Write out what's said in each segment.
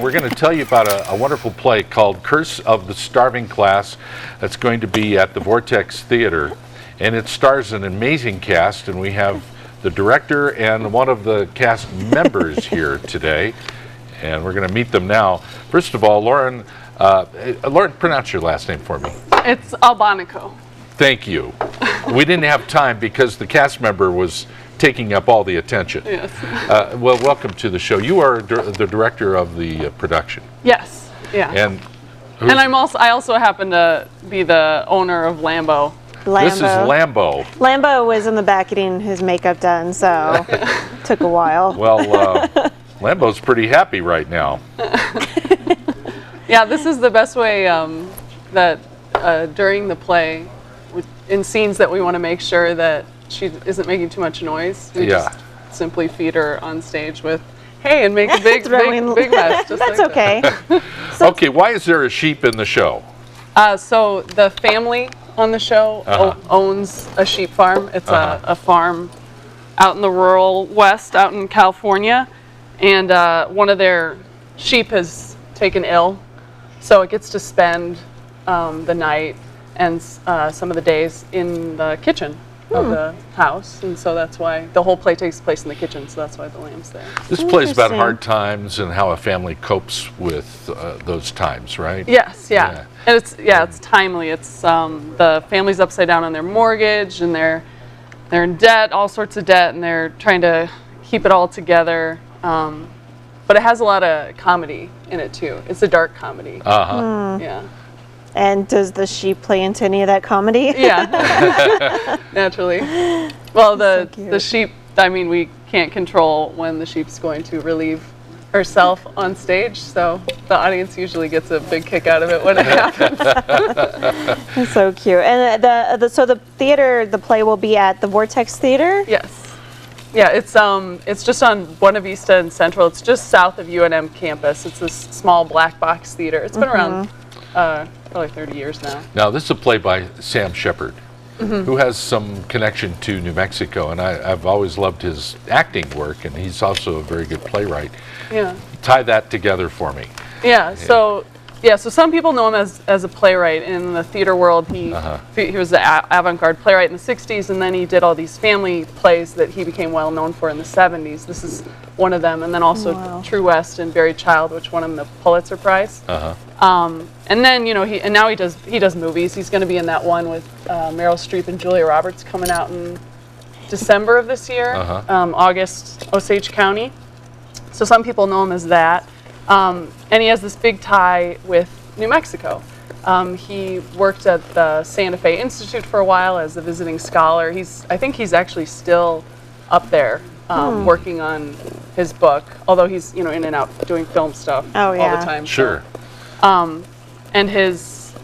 We're going to tell you about a wonderful play called Curse of the Starving Class that's going to be at the Vortex Theater. And it stars an amazing cast, and we have the director and one of the cast members here today. And we're going to meet them now. First of all, Lauren, pronounce your last name for me. It's Albonico. Thank you. We didn't have time because the cast member was taking up all the attention. Yes. Well, welcome to the show. You are the director of the production. Yes. Yeah. And I also happen to be the owner of Lambo. This is Lambo. Lambo was in the back getting his makeup done, so took a while. Well, Lambo's pretty happy right now. Yeah, this is the best way that during the play, in scenes that we want to make sure that she isn't making too much noise. We just simply feed her on stage with, hey, and make a big mess. Just that's like okay. That. Okay, why is there a sheep in the show? So the family on the show owns a sheep farm. It's a farm out in the rural west, out in California, and one of their sheep has taken ill, so it gets to spend the night and some of the days in the kitchen of the house, and so that's why the whole play takes place in the kitchen, so that's why the lamb's there. This play's about hard times and how a family copes with those times, right? Yes, yeah. And it's timely. It's the family's upside down on their mortgage, and they're in debt, all sorts of debt, and they're trying to keep it all together. But it has a lot of comedy in it too. It's a dark comedy. Yeah. And does the sheep play into any of that comedy? Yeah, naturally. Well, the sheep, I mean, we can't control when the sheep's going to relieve herself on stage, so the audience usually gets a big kick out of it when it happens. That's so cute. And so the theater, the play will be at the Vortex Theater? Yes. Yeah, it's just on Buena Vista and Central. It's just south of UNM campus. It's this small black box theater. It's been around probably 30 years now. Now, this is a play by Sam Shepard, who has some connection to New Mexico, and I've always loved his acting work, and he's also a very good playwright. Yeah. Tie that together for me. Yeah, so some people know him as a playwright in the theater world. He was an avant-garde playwright in the 60s, and then he did all these family plays that he became well known for in the 70s. This is one of them, and then also True West and Buried Child, which won him the Pulitzer Prize. And then now he does movies. He's going to be in that one with Meryl Streep and Julia Roberts coming out in December of this year, August, Osage County. So some people know him as that. And he has this big tie with New Mexico. He worked at the Santa Fe Institute for a while as a visiting scholar. I think he's actually still up there working on his book, although he's in and out doing film stuff all the time. Sure. And his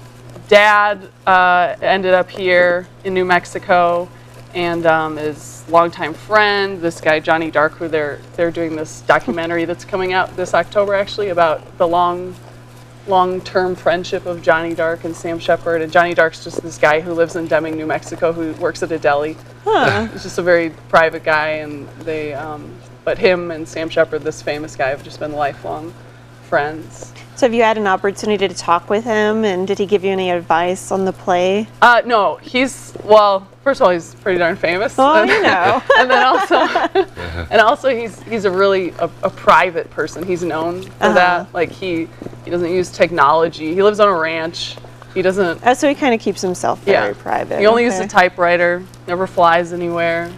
dad ended up here in New Mexico, and his longtime friend, this guy Johnny Dark, who they're doing this documentary that's coming out this October actually about the long-term friendship of Johnny Dark and Sam Shepard. And Johnny Dark's just this guy who lives in Deming, New Mexico, who works at a deli. He's just a very private guy, and but him and Sam Shepard, this famous guy, have just been lifelong friends. So have you had an opportunity to talk with him, and did he give you any advice on the play? No, first of all, he's pretty darn famous. Oh, and then also, he's a really a private person. He's known for that. Like he doesn't use technology. He lives on a ranch. He doesn't. So he kind of keeps himself very private. He only uses a typewriter. Never flies anywhere.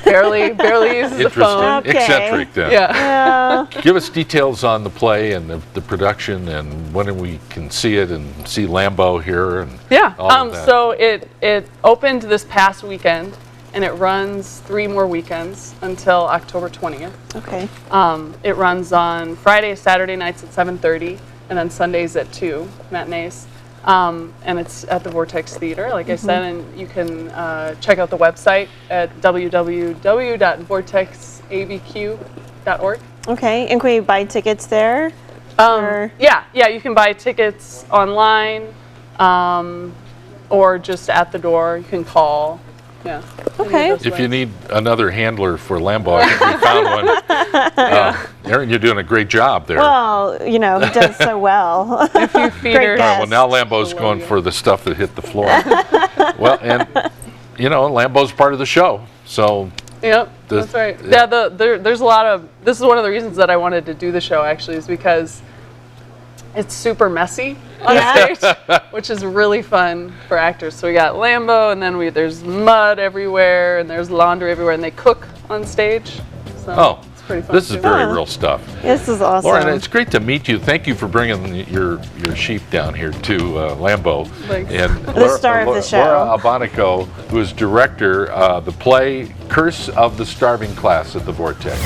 Barely uses the phone. Interesting. Eccentric then. Yeah. Give us details on the play and the production and when we can see it and see Lambo here and all of that. So it opened this past weekend, and it runs 3 more weekends until October 20th. Okay. It runs on Friday, Saturday nights at 7:30, and then Sundays at 2, matinees. And it's at the Vortex Theater, like I said, and you can check out the website at www.vortexabq.org. Okay, and can we buy tickets there? Yeah, you can buy tickets online or just at the door. You can call. Yeah. Okay. If you need another handler for Lambo, I think we found one. Erin, you're doing a great job there. Well, he does so well. If you feed Great her. guess. Well, now Lambo's going for the stuff that hit the floor. Well, and Lambo's part of the show, so Yep, that's right. Yeah, there's a lot of. This is one of the reasons that I wanted to do the show. Actually, is because it's super messy on stage, which is really fun for actors. So we got Lambo, and then there's mud everywhere, and there's laundry everywhere, and they cook on stage. So it's pretty fun. This is too. very real stuff. This is awesome. Lauren, it's great to meet you. Thank you for bringing your sheep down here to Lambo. Thanks. And The star of the show. Laura Albonico, who is director of the play Curse of the Starving Class at the Vortex.